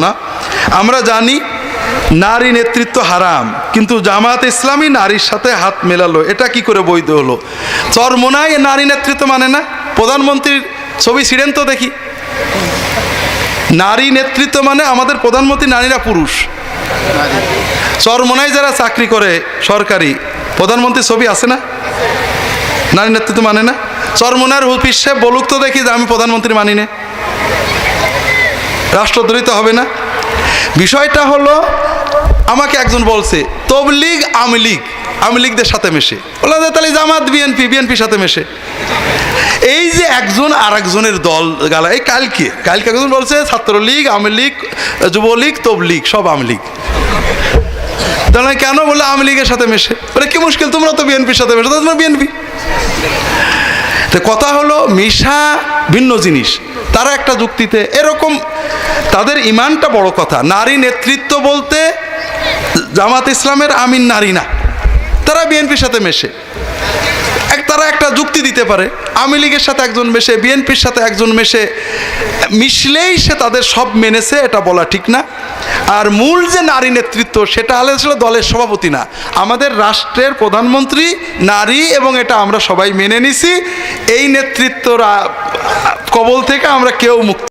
না। আমরা জানি নারী নেতৃত্ব হারাম, কিন্তু জামাত ইসলামী নারীর সাথে হাত মেলালো, এটা কি করে বৈধ হলো? চরমোনাই নারী নেতৃত্ব মানে না? প্রধানমন্ত্রীর ছবি ছিঁড়েন তো দেখি। নারী নেতৃত্ব মানে আমাদের প্রধানমন্ত্রী নারীরা পুরুষ। চরমোনাই যারা চাকরি করে সরকারি, প্রধানমন্ত্রীর ছবি আছে না? নারী নেতৃত্ব মানে না? চরমোনার অফিস সাহেব বলুক তো দেখি যে আমি প্রধানমন্ত্রী মানি না, রাষ্ট্রদ্রোহিত হবে না? বিষয়টা হলো, আমাকে একজন বলছে তবলিগ আওয়ামী লীগদের সাথে মেশে, বললাম যে তাহলে জামাত বিএনপির সাথে মেশে। এই যে একজন আর একজনের দল গালা, এই কালকে একজন বলছে ছাত্রলীগ, আওয়ামী লীগ, যুবলীগ, তবলিগ সব আওয়ামী লীগ। তাহলে কেন বলে আওয়ামী লীগের সাথে মেশে? বলে কি মুশকিল, তোমরা তো বিএনপির সাথে মেশো, তোমরা বিএনপি। তো কথা হলো মিশা ভিন্ন জিনিস। তারা একটা যুক্তিতে এরকম, তাদের ইমানটা বড় কথা। নারী নেতৃত্ব বলতে জামাত ইসলামের আমিন নারী না, তারা বিএনপির সাথে মেশে। তারা একটা যুক্তি দিতে পারে, আওয়ামী লীগের সাথে একজন মেশে, বিএনপির সাথে একজন মেশে, মিশলেই সে তাদের সব মেনেছে, এটা বলা ঠিক না। আর মূল যে নারী নেতৃত্ব, সেটা আসলে দলের সভাপতি না, আমাদের রাষ্ট্রের প্রধানমন্ত্রী নারী, এবং এটা আমরা সবাই মেনে নিছি। এই নেতৃত্বরা কবল থেকে আমরা কেউ মুক্ত।